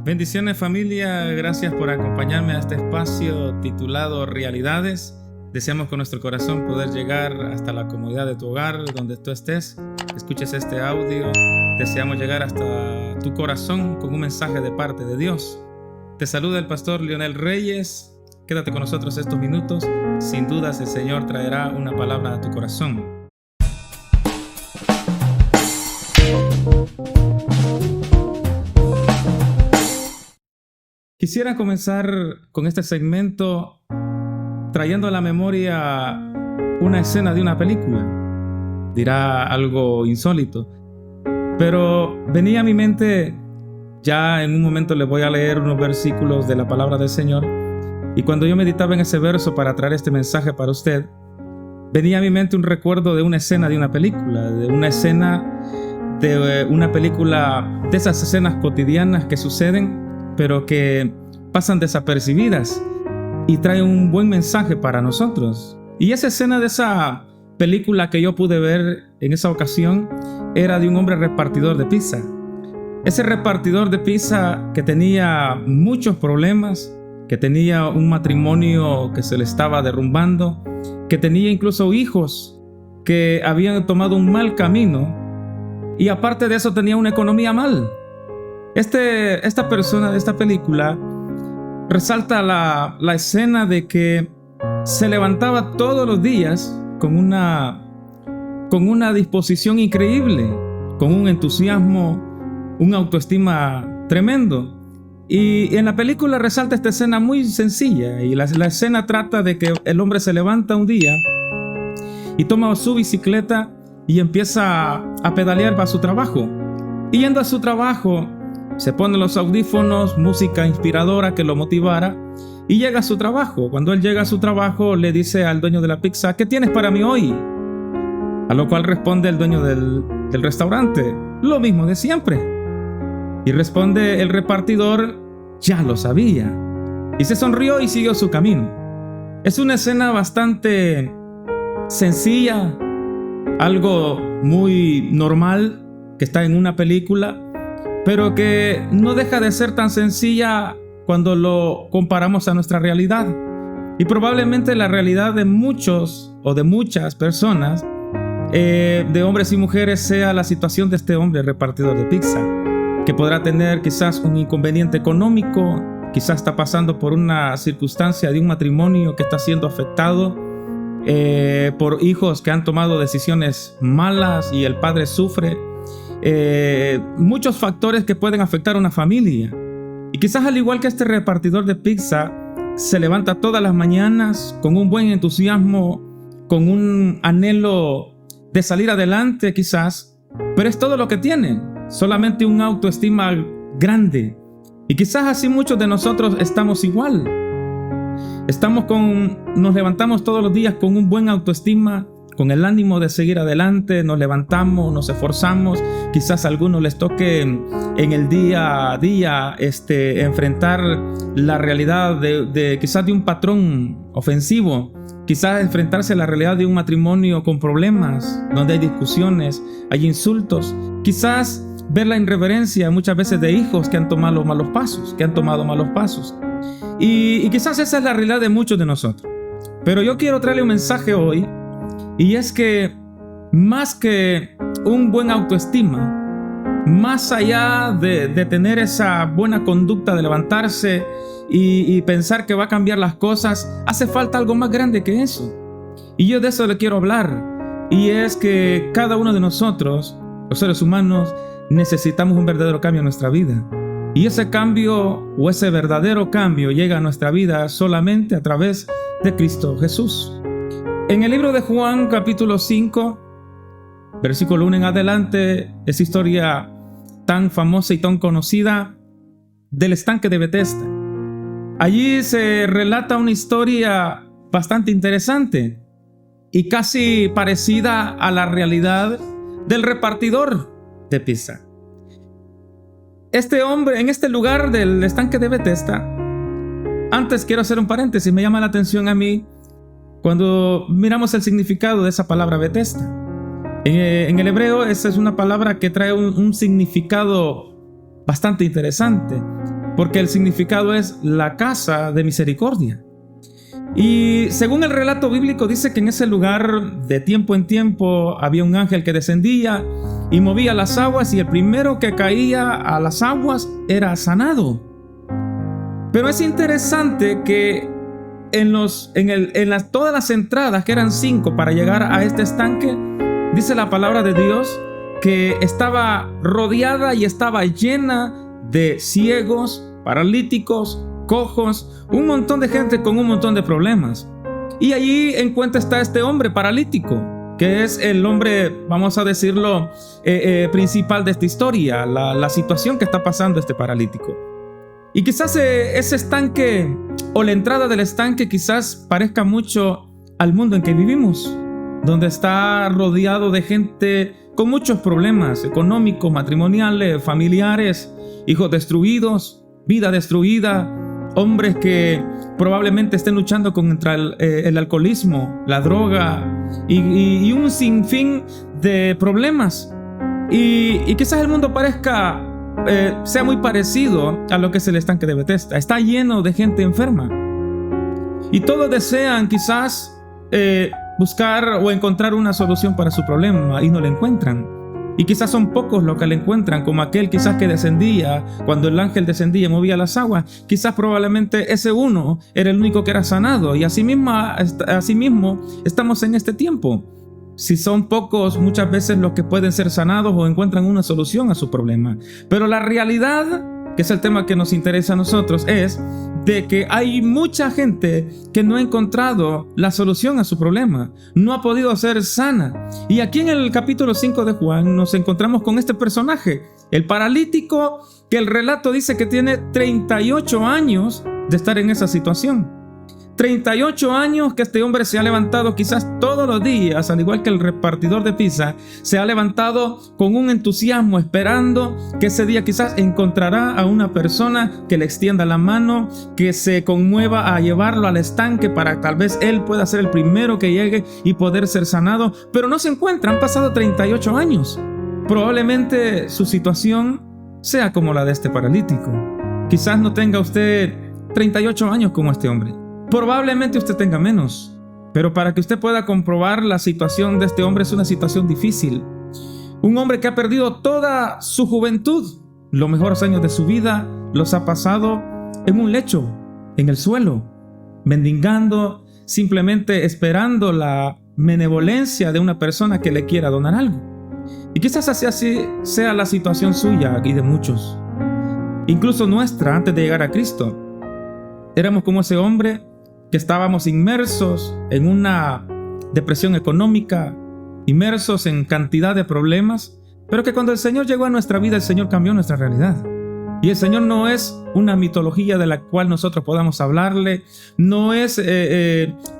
Bendiciones familia, gracias por acompañarme a este espacio titulado Realidades. Deseamos con nuestro corazón poder llegar hasta la comodidad de tu hogar, donde tú estés, escuches este audio. Deseamos llegar hasta tu corazón con un mensaje de parte de Dios. Te saluda el pastor Leonel Reyes. Quédate con nosotros estos minutos. Sin dudas el Señor traerá una palabra a tu corazón. Quisiera comenzar con este segmento trayendo a la memoria una escena de una película. Dirá algo insólito, pero venía a mi mente, ya en un momento les voy a leer unos versículos de la palabra del Señor, y cuando yo meditaba en ese verso para traer este mensaje para usted, venía a mi mente un recuerdo de una escena de una película, de una película, de esas escenas cotidianas que suceden, pero que pasan desapercibidas y traen un buen mensaje para nosotros. Y esa escena de esa película que yo pude ver en esa ocasión era de un hombre repartidor de pizza. Ese repartidor de pizza que tenía muchos problemas, que tenía un matrimonio que se le estaba derrumbando, que tenía incluso hijos que habían tomado un mal camino, y aparte de eso tenía una economía mal. Esta persona de esta película resalta la escena de que se levantaba todos los días con una disposición increíble, con un entusiasmo, una autoestima tremendo. Y en la película resalta esta escena muy sencilla, y la escena trata de que el hombre se levanta un día y toma su bicicleta y empieza a pedalear para su trabajo. Y yendo a su trabajo, se pone los audífonos, música inspiradora que lo motivara, y llega a su trabajo. Cuando él llega a su trabajo, le dice al dueño de la pizza: ¿qué tienes para mí hoy? A lo cual responde el dueño del restaurante: lo mismo de siempre. Y responde el repartidor: ya lo sabía. Y se sonrió y siguió su camino. Es una escena bastante sencilla, algo muy normal que está en una película, pero que no deja de ser tan sencilla cuando lo comparamos a nuestra realidad. Y probablemente la realidad de muchos o de muchas personas, de hombres y mujeres, sea la situación de este hombre repartidor de pizza, que podrá tener quizás un inconveniente económico, quizás está pasando por una circunstancia de un matrimonio que está siendo afectado por hijos que han tomado decisiones malas y el padre sufre. Muchos factores que pueden afectar a una familia. Y quizás, al igual que este repartidor de pizza, se levanta todas las mañanas con un buen entusiasmo, con un anhelo de salir adelante quizás, pero es todo lo que tiene, solamente una autoestima grande. Y quizás así muchos de nosotros estamos igual. Nos levantamos todos los días con un buen autoestima, con el ánimo de seguir adelante, nos levantamos, nos esforzamos. Quizás a algunos les toque en el día a día enfrentar la realidad quizás de un patrón ofensivo, quizás enfrentarse a la realidad de un matrimonio con problemas, donde hay discusiones, hay insultos, quizás ver la irreverencia muchas veces de hijos que han tomado malos pasos, y quizás esa es la realidad de muchos de nosotros. Pero yo quiero traerle un mensaje hoy, y es que más que un buen autoestima, más allá de tener esa buena conducta de levantarse y pensar que va a cambiar las cosas, hace falta algo más grande que eso. Y yo de eso le quiero hablar. Y es que cada uno de nosotros, los seres humanos, necesitamos un verdadero cambio en nuestra vida. Y ese cambio o ese verdadero cambio llega a nuestra vida solamente a través de Cristo Jesús. En el libro de Juan, capítulo 5, versículo 1 en adelante, esa historia tan famosa y tan conocida del estanque de Betesda. Allí se relata una historia bastante interesante y casi parecida a la realidad del repartidor de pizza. Este hombre, en este lugar del estanque de Betesda, antes quiero hacer un paréntesis, me llama la atención a mí cuando miramos el significado de esa palabra Betesda. En el hebreo esa es una palabra que trae un significado bastante interesante. porque el significado es la casa de misericordia. Y según el relato bíblico dice que en ese lugar de tiempo en tiempo había un ángel que descendía y movía las aguas, y el primero que caía a las aguas era sanado. Pero es interesante que todas las entradas, que eran 5 para llegar a este estanque, dice la palabra de Dios que estaba rodeada y estaba llena de ciegos, paralíticos, cojos, un montón de gente con un montón de problemas. Y allí está este hombre paralítico, que es el hombre, vamos a decirlo, principal de esta historia, la situación que está pasando este paralítico. Y quizás ese estanque o la entrada del estanque quizás parezca mucho al mundo en que vivimos, donde está rodeado de gente con muchos problemas económicos, matrimoniales, familiares, hijos destruidos, vida destruida, hombres que probablemente estén luchando contra el alcoholismo, la droga y un sinfín de problemas. Y quizás el mundo sea muy parecido a lo que es el estanque de Bethesda. Está lleno de gente enferma y todos desean quizás buscar o encontrar una solución para su problema y no la encuentran. Y quizás son pocos los que la encuentran, como aquel quizás que descendía, cuando el ángel descendía y movía las aguas. Quizás probablemente ese uno era el único que era sanado. Y asimismo estamos en este tiempo. Si son pocos, muchas veces los que pueden ser sanados o encuentran una solución a su problema. Pero la realidad, que es el tema que nos interesa a nosotros, es de que hay mucha gente que no ha encontrado la solución a su problema, no ha podido ser sana. Y aquí en el capítulo 5 de Juan nos encontramos con este personaje, el paralítico, que el relato dice que tiene 38 años de estar en esa situación. 38 años que este hombre se ha levantado quizás todos los días, al igual que el repartidor de pizza, se ha levantado con un entusiasmo, esperando que ese día quizás encontrará a una persona que le extienda la mano, que se conmueva a llevarlo al estanque para tal vez él pueda ser el primero que llegue y poder ser sanado. Pero no se encuentra, han pasado 38 años. Probablemente su situación sea como la de este paralítico. Quizás no tenga usted 38 años como este hombre. Probablemente usted tenga menos, pero para que usted pueda comprobar la situación de este hombre, es una situación difícil. Un hombre que ha perdido toda su juventud, los mejores años de su vida los ha pasado en un lecho, en el suelo, mendigando, simplemente esperando la benevolencia de una persona que le quiera donar algo. Y quizás así sea la situación suya y de muchos, incluso nuestra, antes de llegar a Cristo. Éramos como ese hombre que estábamos inmersos en una depresión económica, inmersos en cantidad de problemas, pero que cuando el Señor llegó a nuestra vida, el Señor cambió nuestra realidad. Y el Señor no es una mitología de la cual nosotros podamos hablarle, no es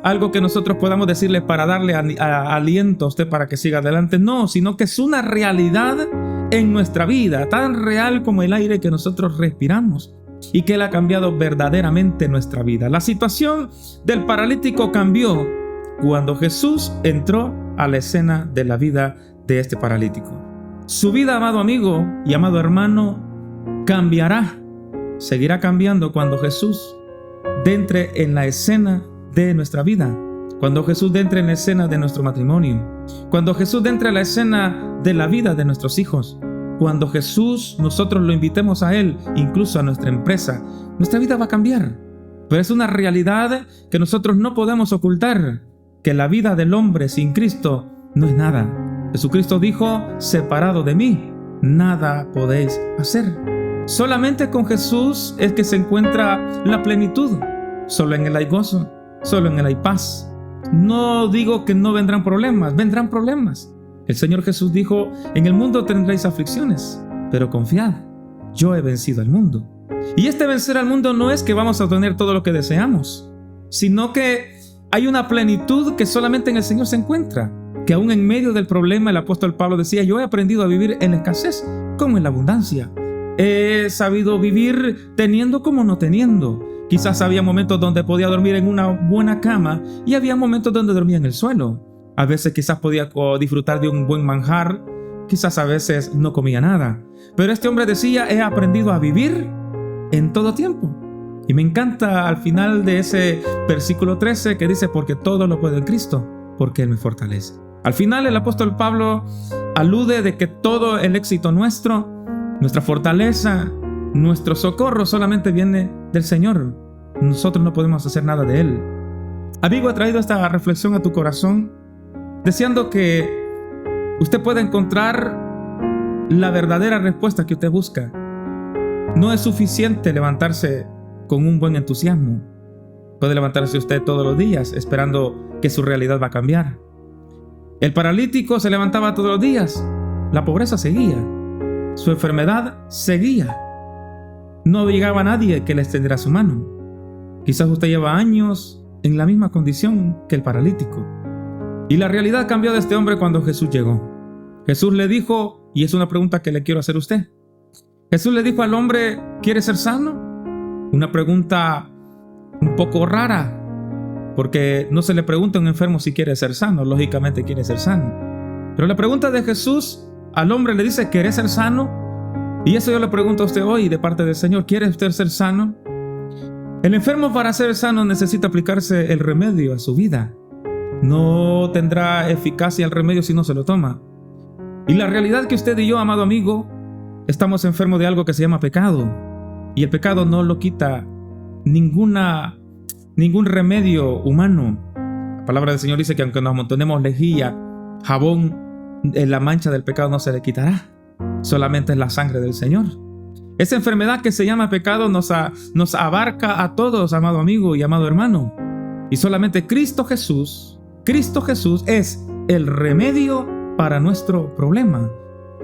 algo que nosotros podamos decirle para darle aliento a usted para que siga adelante, no, sino que es una realidad en nuestra vida, tan real como el aire que nosotros respiramos, y que Él ha cambiado verdaderamente nuestra vida. La situación del paralítico cambió cuando Jesús entró a la escena de la vida de este paralítico. Su vida, amado amigo y amado hermano, cambiará, seguirá cambiando cuando Jesús entre en la escena de nuestra vida, cuando Jesús entre en la escena de nuestro matrimonio, cuando Jesús entre en la escena de la vida de nuestros hijos. Cuando Jesús, nosotros lo invitemos a Él, incluso a nuestra empresa, nuestra vida va a cambiar. Pero es una realidad que nosotros no podemos ocultar, que la vida del hombre sin Cristo no es nada. Jesucristo dijo, separado de mí, nada podéis hacer. Solamente con Jesús es que se encuentra la plenitud. Solo en Él hay gozo, solo en Él hay paz. No digo que no vendrán problemas. El Señor Jesús dijo, en el mundo tendréis aflicciones, pero confiad, yo he vencido al mundo. Y este vencer al mundo no es que vamos a tener todo lo que deseamos, sino que hay una plenitud que solamente en el Señor se encuentra, que aún en medio del problema el apóstol Pablo decía, yo he aprendido a vivir en la escasez como en la abundancia. He sabido vivir teniendo como no teniendo. Quizás había momentos donde podía dormir en una buena cama y había momentos donde dormía en el suelo. A veces quizás podía disfrutar de un buen manjar, quizás a veces no comía nada. Pero este hombre decía, he aprendido a vivir en todo tiempo. Y me encanta al final de ese versículo 13 que dice, porque todo lo puedo en Cristo, porque Él me fortalece. Al final el apóstol Pablo alude de que todo el éxito nuestro, nuestra fortaleza, nuestro socorro solamente viene del Señor. Nosotros no podemos hacer nada de Él. Amigo, he traído esta reflexión a tu corazón, deseando que usted pueda encontrar la verdadera respuesta que usted busca. No es suficiente levantarse con un buen entusiasmo. Puede levantarse usted todos los días esperando que su realidad va a cambiar. El paralítico se levantaba todos los días. La pobreza seguía. Su enfermedad seguía. No llegaba nadie que le extendiera su mano. Quizás usted lleva años en la misma condición que el paralítico. Y la realidad cambió de este hombre cuando Jesús llegó. Jesús le dijo, y es una pregunta que le quiero hacer a usted. Jesús le dijo al hombre, ¿quieres ser sano? Una pregunta un poco rara, porque no se le pregunta a un enfermo si quiere ser sano. Lógicamente quiere ser sano. Pero la pregunta de Jesús al hombre le dice, ¿quieres ser sano? Y eso yo le pregunto a usted hoy de parte del Señor, ¿quiere usted ser sano? El enfermo para ser sano necesita aplicarse el remedio a su vida. No tendrá eficacia el remedio si no se lo toma. Y la realidad que usted y yo, amado amigo, estamos enfermos de algo que se llama pecado. Y el pecado no lo quita ningún remedio humano. La palabra del Señor dice que aunque nos amontonemos lejía, jabón, la mancha del pecado no se le quitará. Solamente es la sangre del Señor. Esa enfermedad que se llama pecado nos abarca a todos, amado amigo y amado hermano. Y solamente Cristo Jesús es el remedio para nuestro problema.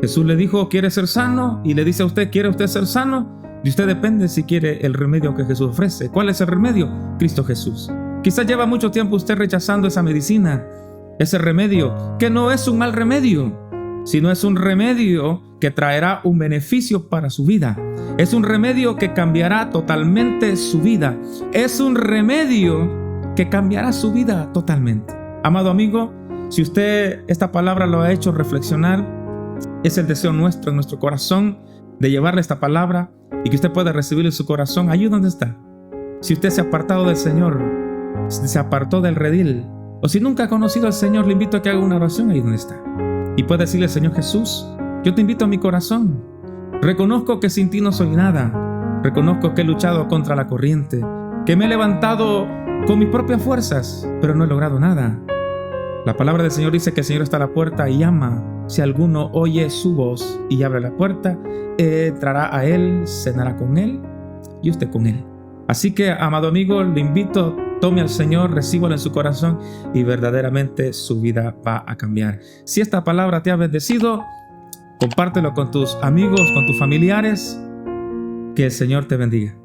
Jesús le dijo, ¿quiere ser sano? Y le dice a usted, ¿quiere usted ser sano? De usted depende si quiere el remedio que Jesús ofrece. ¿Cuál es el remedio? Cristo Jesús. Quizás lleva mucho tiempo usted rechazando esa medicina, ese remedio, que no es un mal remedio, sino es un remedio que traerá un beneficio para su vida. Es un remedio que cambiará totalmente su vida. Es un remedio que cambiará su vida totalmente. Amado amigo, si usted esta palabra lo ha hecho reflexionar, es el deseo nuestro en nuestro corazón de llevarle esta palabra y que usted pueda recibir en su corazón allí donde está. Si usted se ha apartado del Señor, si se apartó del redil, o si nunca ha conocido al Señor, le invito a que haga una oración ahí donde está. Y puede decirle, Señor Jesús, yo te invito a mi corazón. Reconozco que sin ti no soy nada. Reconozco que he luchado contra la corriente, que me he levantado con mis propias fuerzas, pero no he logrado nada. La palabra del Señor dice que el Señor está a la puerta y llama. Si alguno oye su voz y abre la puerta, entrará a Él, cenará con Él y usted con Él. Así que, amado amigo, le invito, tome al Señor, recíbalo en su corazón y verdaderamente su vida va a cambiar. Si esta palabra te ha bendecido, compártelo con tus amigos, con tus familiares. Que el Señor te bendiga.